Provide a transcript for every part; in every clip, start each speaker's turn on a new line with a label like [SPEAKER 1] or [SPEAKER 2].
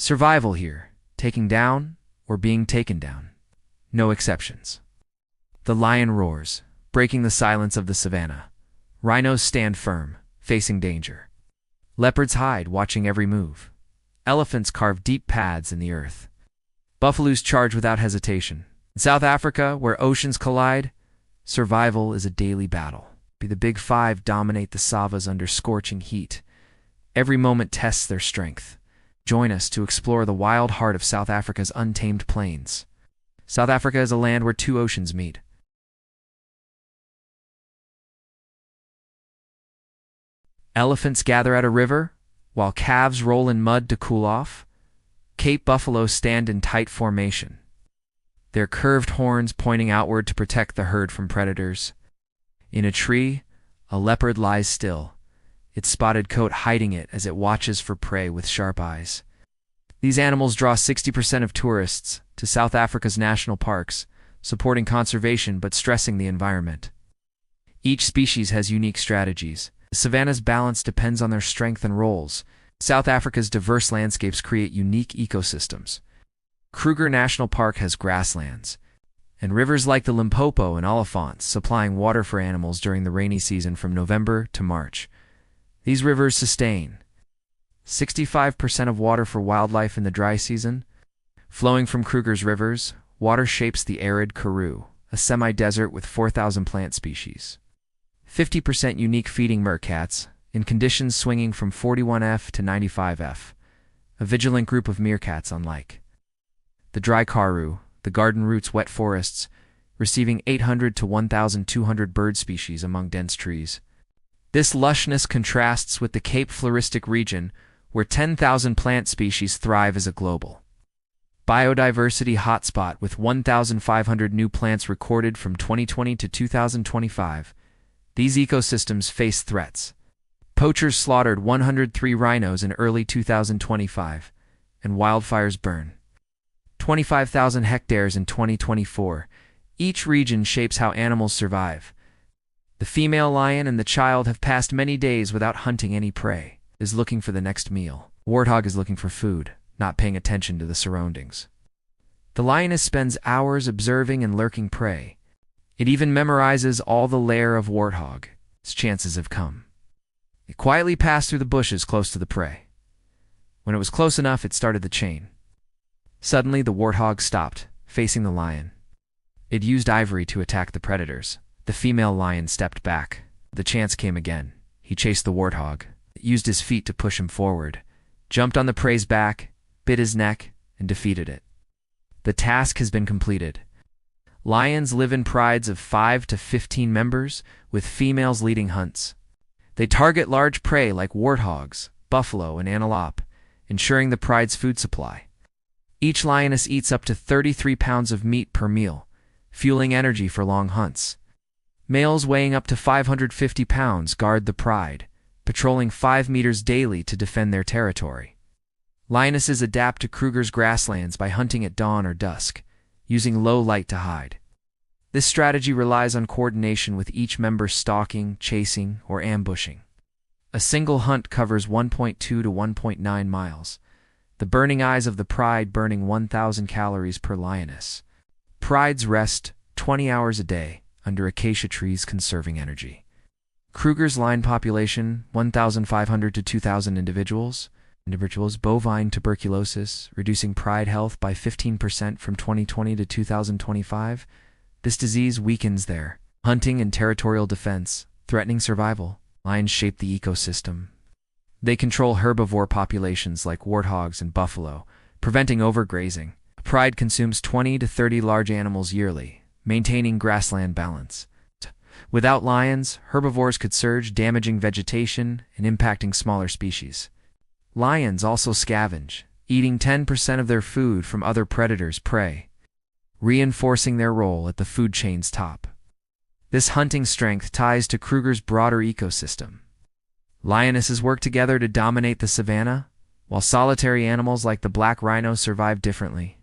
[SPEAKER 1] Survival here, taking down or being taken down. No exceptions. The lion roars, breaking the silence of the savannah. Rhinos stand firm, facing danger. Leopards hide, watching every move. Elephants carve deep paths in the earth. Buffaloes charge without hesitation. In South Africa, where oceans collide, survival is a daily battle. The Big Five dominate the savas under scorching heat. Every moment tests their strength. Join us to explore the wild heart of South Africa's untamed plains. South Africa is a land where two oceans meet. Elephants gather at a river, while calves roll in mud to cool off. Cape buffalo stand in tight formation, their curved horns pointing outward to protect the herd from predators. In a tree, a leopard lies still, its spotted coat hiding it as it watches for prey with sharp eyes. These animals draw 60% of tourists to South Africa's national parks, supporting conservation but stressing the environment. Each species has unique strategies. The savannah's balance depends on their strength and roles. South Africa's diverse landscapes create unique ecosystems. Kruger National Park has grasslands, and rivers like the Limpopo and Oliphant supplying water for animals during the rainy season from November to March. These rivers sustain 65% of water for wildlife in the dry season. Flowing from Kruger's rivers, water shapes the arid Karoo, a semi-desert with 4,000 plant species. 50% unique feeding meerkats, in conditions swinging from 41F to 95F, a vigilant group of meerkats unlike. The dry Karoo, the garden roots wet forests, receiving 800 to 1,200 bird species among dense trees. This lushness contrasts with the Cape floristic region, where 10,000 plant species thrive as a global biodiversity hotspot with 1,500 new plants recorded from 2020 to 2025. These ecosystems face threats. Poachers slaughtered 103 rhinos in early 2025, and wildfires burn 25,000 hectares in 2024. Each region shapes how animals survive. The female lion and the child have passed many days without hunting any prey, is looking for the next meal. Warthog is looking for food, not paying attention to the surroundings. The lioness spends hours observing and lurking prey. It even memorizes all the lair of warthog. Its chances have come. It quietly passed through the bushes close to the prey. When it was close enough, it started the chain. Suddenly, the warthog stopped, facing the lion. It used ivory to attack the predators. The female lion stepped back. The chance came again. He chased the warthog. It used his feet to push him forward, jumped on the prey's back, bit his neck, and defeated it. The task has been completed. Lions live in prides of 5 to 15 members, with females leading hunts. They target large prey like warthogs, buffalo, and antelope, ensuring the pride's food supply. Each lioness eats up to 33 pounds of meat per meal, fueling energy for long hunts. Males weighing up to 550 pounds guard the pride, patrolling 5 meters daily to defend their territory. Lionesses adapt to Kruger's grasslands by hunting at dawn or dusk, using low light to hide. This strategy relies on coordination with each member stalking, chasing, or ambushing. A single hunt covers 1.2 to 1.9 miles. The burning eyes of the pride burning 1,000 calories per lioness. Prides rest 20 hours a day under acacia trees conserving energy. Kruger's lion population, 1,500 to 2,000 individuals. Bovine tuberculosis, reducing pride health by 15% from 2020 to 2025. This disease weakens their hunting and territorial defense, threatening survival. Lions shape the ecosystem. They control herbivore populations like warthogs and buffalo, preventing overgrazing. Pride consumes 20 to 30 large animals yearly, maintaining grassland balance. Without lions, herbivores could surge, damaging vegetation and impacting smaller species. Lions also scavenge, eating 10% of their food from other predators' prey, reinforcing their role at the food chain's top. This hunting strength ties to Kruger's broader ecosystem. Lionesses work together to dominate the savannah, while solitary animals like the black rhino survive differently.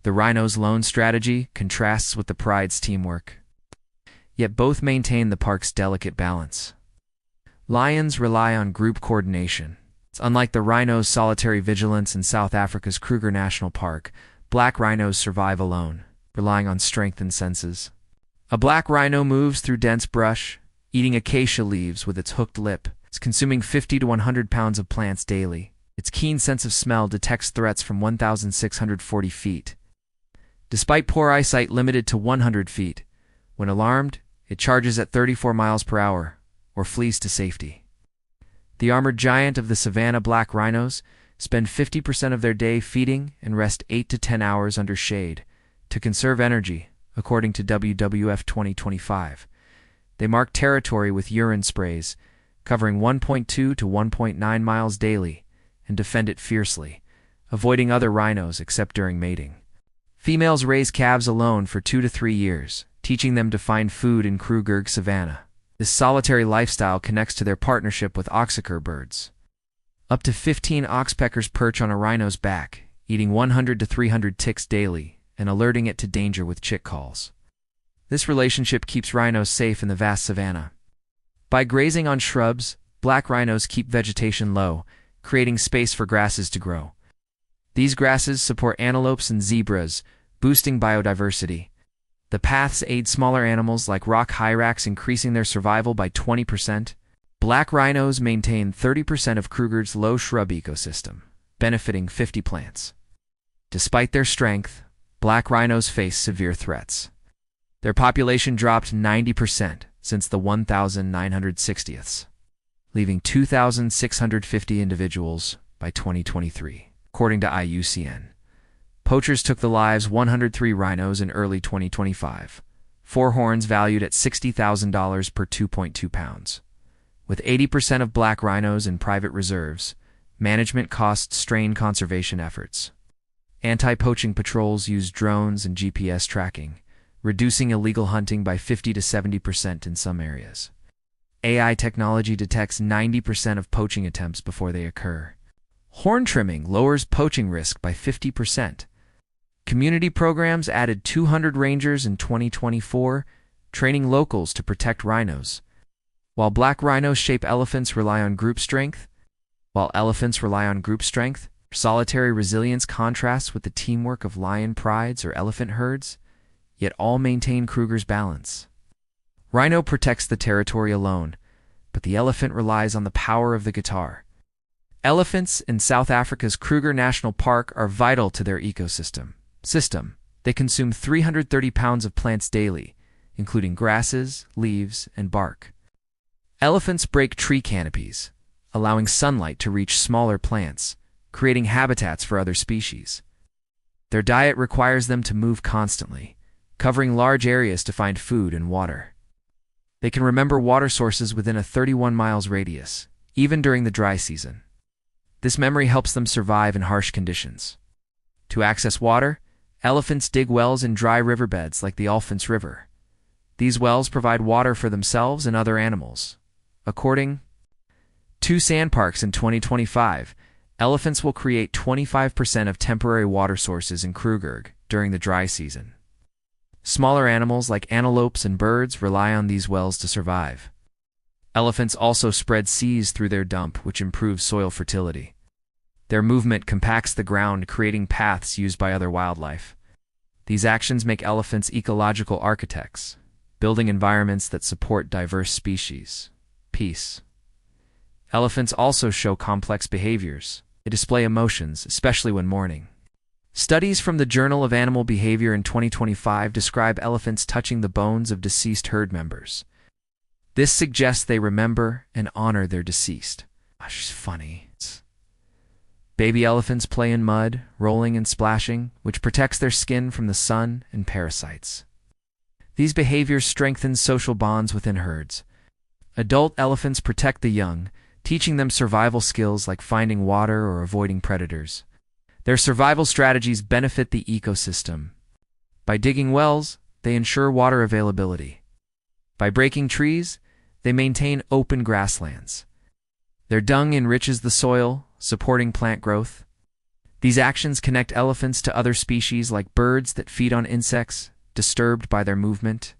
[SPEAKER 1] The rhino's lone strategy contrasts with the pride's teamwork. Yet both maintain the park's delicate balance. Lions rely on group coordination. Unlike the rhino's solitary vigilance in South Africa's Kruger National Park, black rhinos survive alone, relying on strength and senses. A black rhino moves through dense brush, eating acacia leaves with its hooked lip. It's consuming 50 to 100 pounds of plants daily. Its keen sense of smell detects threats from 1,640 feet. Despite poor eyesight limited to 100 feet, when alarmed, it charges at 34 miles per hour, or flees to safety. The armored giant of the savannah black rhinos spend 50% of their day feeding and rest 8 to 10 hours under shade to conserve energy, according to WWF 2025. They mark territory with urine sprays, covering 1.2 to 1.9 miles daily, and defend it fiercely, avoiding other rhinos except during mating. Females raise calves alone for 2 to 3 years, teaching them to find food in Kruger savanna. This solitary lifestyle connects to their partnership with oxpecker birds. Up to 15 oxpeckers perch on a rhino's back, eating 100 to 300 ticks daily and alerting it to danger with chick calls. This relationship keeps rhinos safe in the vast savanna. By grazing on shrubs, black rhinos keep vegetation low, creating space for grasses to grow. These grasses support antelopes and zebras, boosting biodiversity. The paths aid smaller animals like rock hyrax, increasing their survival by 20%. Black rhinos maintain 30% of Kruger's low shrub ecosystem, benefiting 50 plants. Despite their strength, black rhinos face severe threats. Their population dropped 90% since the 1960s, leaving 2,650 individuals by 2023, according to IUCN. Poachers took the lives of 103 rhinos in early 2025, four horns valued at $60,000 per 2.2 pounds. With 80% of black rhinos in private reserves, management costs strain conservation efforts. Anti-poaching patrols use drones and GPS tracking, reducing illegal hunting by 50 to 70% in some areas. AI technology detects 90% of poaching attempts before they occur. Horn trimming lowers poaching risk by 50%. Community programs added 200 rangers in 2024, training locals to protect rhinos. While black rhinos shape elephants rely on group strength, solitary resilience contrasts with the teamwork of lion prides or elephant herds, yet all maintain Kruger's balance. Rhino protects the territory alone, but the elephant relies on the power of the guitar. Elephants in South Africa's Kruger National Park are vital to their ecosystem. They consume 330 pounds of plants daily, including grasses, leaves, and bark. Elephants break tree canopies, allowing sunlight to reach smaller plants, creating habitats for other species. Their diet requires them to move constantly, covering large areas to find food and water. They can remember water sources within a 31 miles radius, even during the dry season. This memory helps them survive in harsh conditions. To access water, elephants dig wells in dry riverbeds like the Alphonse River. These wells provide water for themselves and other animals. According to sand parks in 2025, elephants will create 25% of temporary water sources in Kruger during the dry season. Smaller animals like antelopes and birds rely on these wells to survive. Elephants also spread seeds through their dump, which improves soil fertility. Their movement compacts the ground, creating paths used by other wildlife. These actions make elephants ecological architects, building environments that support diverse species. Peace. Elephants also show complex behaviors. They display emotions, especially when mourning. Studies from the Journal of Animal Behavior in 2025 describe elephants touching the bones of deceased herd members. This suggests they remember and honor their deceased. Gosh, funny. Baby elephants play in mud, rolling and splashing, which protects their skin from the sun and parasites. These behaviors strengthen social bonds within herds. Adult elephants protect the young, teaching them survival skills like finding water or avoiding predators. Their survival strategies benefit the ecosystem. By digging wells, they ensure water availability. By breaking trees, they maintain open grasslands. Their dung enriches the soil, supporting plant growth. These actions connect elephants to other species like birds that feed on insects, disturbed by their movement.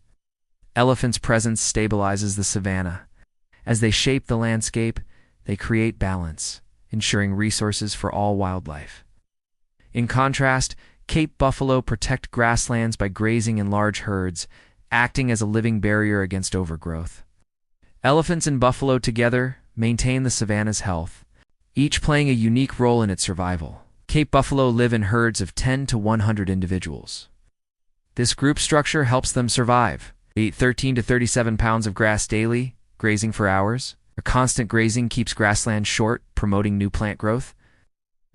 [SPEAKER 1] Elephants' presence stabilizes the savanna. As they shape the landscape, they create balance, ensuring resources for all wildlife. In contrast, Cape buffalo protect grasslands by grazing in large herds, acting as a living barrier against overgrowth. Elephants and buffalo together maintain the savanna's health, each playing a unique role in its survival. Cape buffalo live in herds of 10 to 100 individuals. This group structure helps them survive. They eat 13 to 37 pounds of grass daily, grazing for hours. A constant grazing keeps grassland short, promoting new plant growth.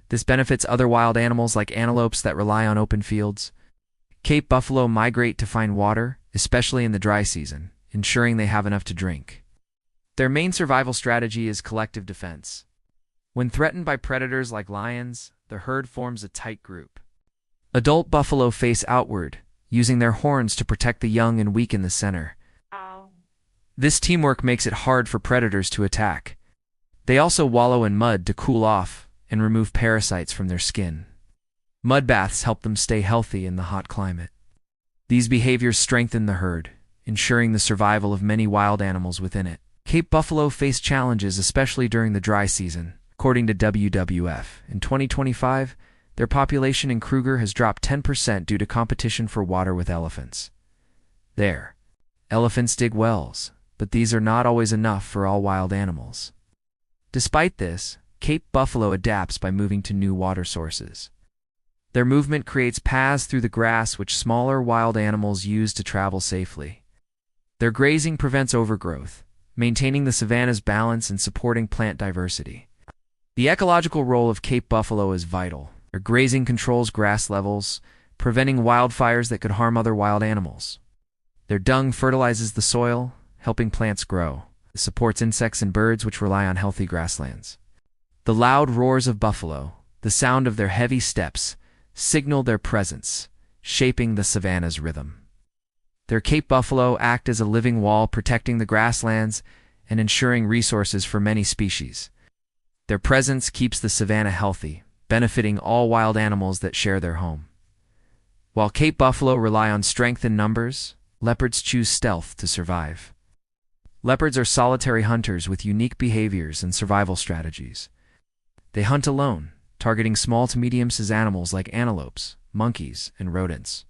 [SPEAKER 1] This benefits other wild animals like antelopes that rely on open fields. Cape buffalo migrate to find water, especially in the dry season, ensuring they have enough to drink. Their main survival strategy is collective defense. When threatened by predators like lions, the herd forms a tight group. Adult buffalo face outward, using their horns to protect the young and weaken the center. This teamwork makes it hard for predators to attack. They also wallow in mud to cool off and remove parasites from their skin. Mud baths help them stay healthy in the hot climate. These behaviors strengthen the herd, ensuring the survival of many wild animals within it. Cape buffalo face challenges, especially during the dry season. According to WWF, in 2025, their population in Kruger has dropped 10% due to competition for water with elephants. Elephants dig wells, but these are not always enough for all wild animals. Despite this, Cape buffalo adapts by moving to new water sources. Their movement creates paths through the grass which smaller wild animals use to travel safely. Their grazing prevents overgrowth, maintaining the savanna's balance and supporting plant diversity. The ecological role of Cape buffalo is vital. Their grazing controls grass levels, preventing wildfires that could harm other wild animals. Their dung fertilizes the soil, helping plants grow. It supports insects and birds which rely on healthy grasslands. The loud roars of buffalo, the sound of their heavy steps, signal their presence, shaping the savanna's rhythm. Their Cape buffalo act as a living wall, protecting the grasslands and ensuring resources for many species. Their presence keeps the savanna healthy, benefiting all wild animals that share their home. While Cape buffalo rely on strength in numbers, leopards choose stealth to survive. Leopards are solitary hunters with unique behaviors and survival strategies. They hunt alone, targeting small to medium-sized animals like antelopes, monkeys, and rodents.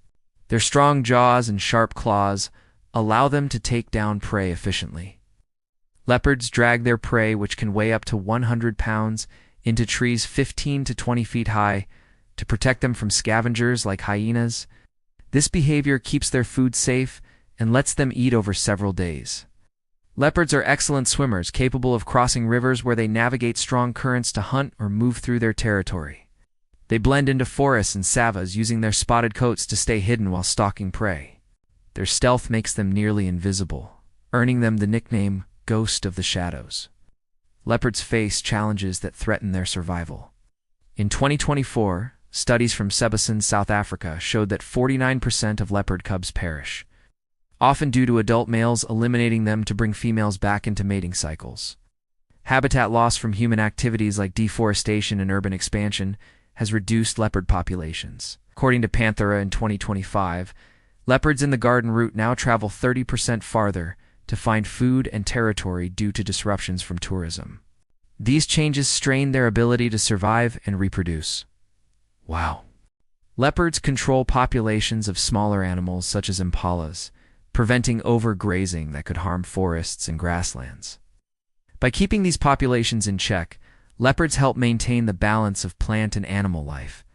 [SPEAKER 1] Their strong jaws and sharp claws allow them to take down prey efficiently. Leopards drag their prey, which can weigh up to 100 pounds, into trees 15 to 20 feet high to protect them from scavengers like hyenas. This behavior keeps their food safe and lets them eat over several days. Leopards are excellent swimmers, capable of crossing rivers where they navigate strong currents to hunt or move through their territory. They blend into forests and savannas, using their spotted coats to stay hidden while stalking prey. Their stealth makes them nearly invisible, earning them the nickname Ghost of the Shadows. Leopards face challenges that threaten their survival. In 2024, studies from Sebassin, South Africa showed that 49% of leopard cubs perish, often due to adult males eliminating them to bring females back into mating cycles. Habitat loss from human activities like deforestation and urban expansion has reduced leopard populations. According to Panthera in 2025, leopards in the Garden Route now travel 30% farther to find food and territory due to disruptions from tourism. These changes strain their ability to survive and reproduce. Wow. Leopards control populations of smaller animals such as impalas, preventing overgrazing that could harm forests and grasslands. By keeping these populations in check, leopards help maintain the balance of plant and animal life.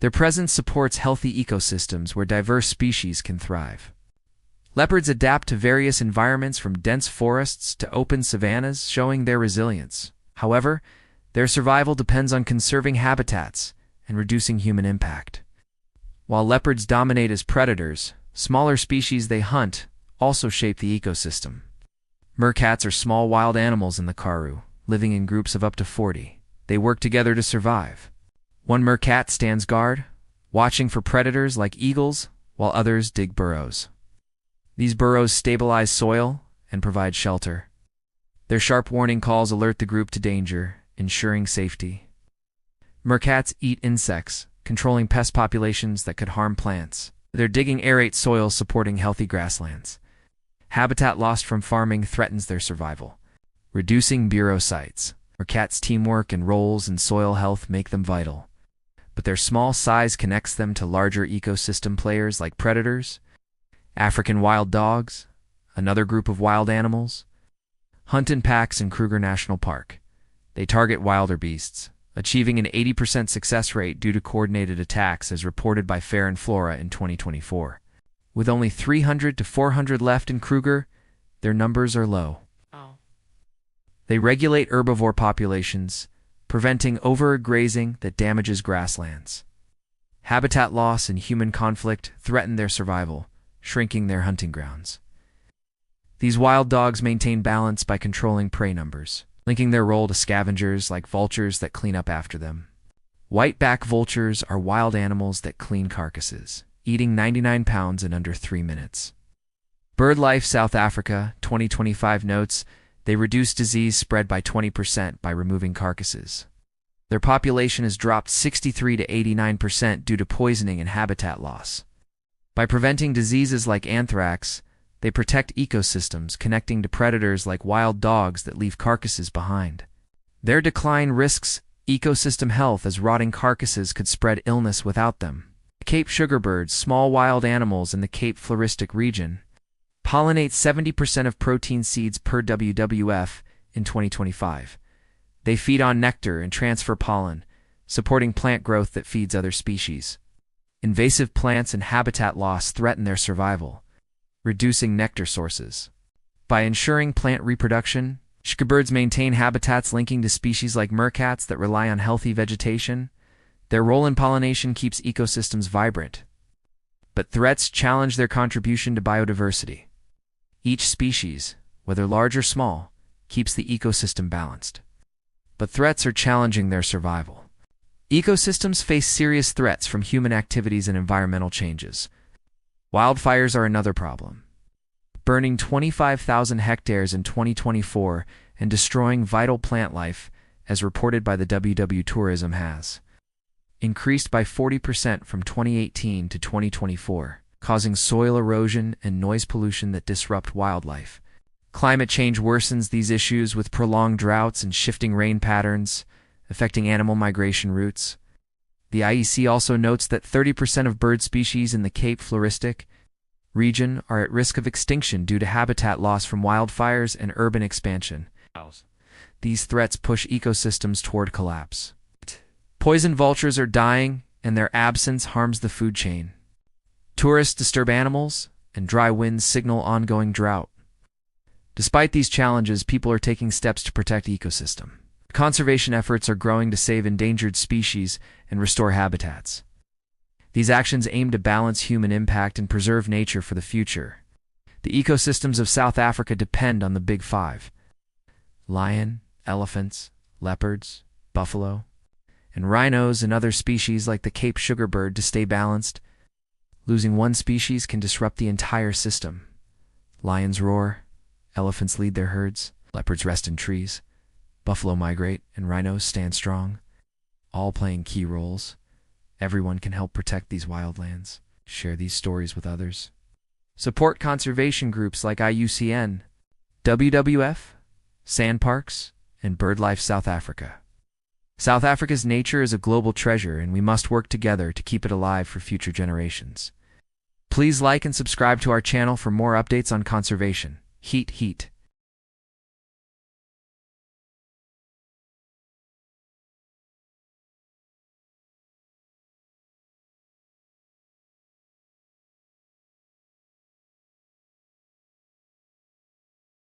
[SPEAKER 1] Their presence supports healthy ecosystems where diverse species can thrive. Leopards adapt to various environments from dense forests to open savannas, showing their resilience. However, their survival depends on conserving habitats and reducing human impact. While leopards dominate as predators, smaller species they hunt also shape the ecosystem. Meerkats are small wild animals in the Karoo, living in groups of up to 40. They work together to survive. One meerkat stands guard, watching for predators like eagles, while others dig burrows. These burrows stabilize soil and provide shelter. Their sharp warning calls alert the group to danger, ensuring safety. Meerkats eat insects, controlling pest populations that could harm plants. Their digging aerates soil, supporting healthy grasslands. Habitat lost from farming threatens their survival, reducing burrow sites. Our cats' teamwork and roles in soil health make them vital, but their small size connects them to larger ecosystem players like predators, African wild dogs, another group of wild animals, hunt in packs in Kruger National Park. They target wilder beasts, achieving an 80% success rate due to coordinated attacks as reported by Fair and Flora in 2024. With only 300 to 400 left in Kruger, their numbers are low. They regulate herbivore populations, preventing overgrazing that damages grasslands. Habitat loss and human conflict threaten their survival, shrinking their hunting grounds. These wild dogs maintain balance by controlling prey numbers, linking their role to scavengers like vultures that clean up after them. Whiteback vultures are wild animals that clean carcasses, eating 99 pounds in under 3 minutes. BirdLife South Africa 2025 notes they reduce disease spread by 20% by removing carcasses. Their population has dropped 63 to 89% due to poisoning and habitat loss. By preventing diseases like anthrax, they protect ecosystems, connecting to predators like wild dogs that leave carcasses behind. Their decline risks ecosystem health as rotting carcasses could spread illness without them. Cape sugarbirds, small wild animals in the Cape floristic region, pollinate 70% of protein seeds per WWF in 2025. They feed on nectar and transfer pollen, supporting plant growth that feeds other species. Invasive plants and habitat loss threaten their survival, reducing nectar sources. By ensuring plant reproduction, sugarbirds maintain habitats linking to species like meerkats that rely on healthy vegetation. Their role in pollination keeps ecosystems vibrant. But threats challenge their contribution to biodiversity. Each species, whether large or small, keeps the ecosystem balanced. But threats are challenging their survival. Ecosystems face serious threats from human activities and environmental changes. Wildfires are another problem, burning 25,000 hectares in 2024 and destroying vital plant life, as reported by the WW Tourism has increased by 40% from 2018 to 2024, causing soil erosion and noise pollution that disrupt wildlife. Climate change worsens these issues with prolonged droughts and shifting rain patterns, affecting animal migration routes. The IEC also notes that 30% of bird species in the Cape floristic region are at risk of extinction due to habitat loss from wildfires and urban expansion. These threats push ecosystems toward collapse. Poison vultures are dying, and their absence harms the food chain. Tourists disturb animals, and dry winds signal ongoing drought. Despite these challenges, people are taking steps to protect ecosystem. Conservation efforts are growing to save endangered species and restore habitats. These actions aim to balance human impact and preserve nature for the future. The ecosystems of South Africa depend on the Big Five: lion, elephants, leopards, buffalo, and rhinos and other species like the Cape sugarbird to stay balanced. Losing one species can disrupt the entire system. Lions roar, elephants lead their herds, leopards rest in trees, buffalo migrate, and rhinos stand strong, all playing key roles. Everyone can help protect these wildlands. Share these stories with others. Support conservation groups like IUCN, WWF, Sandparks, and BirdLife South Africa. South Africa's nature is a global treasure, and we must work together to keep it alive for future generations. Please like and subscribe to our channel for more updates on conservation. Heat.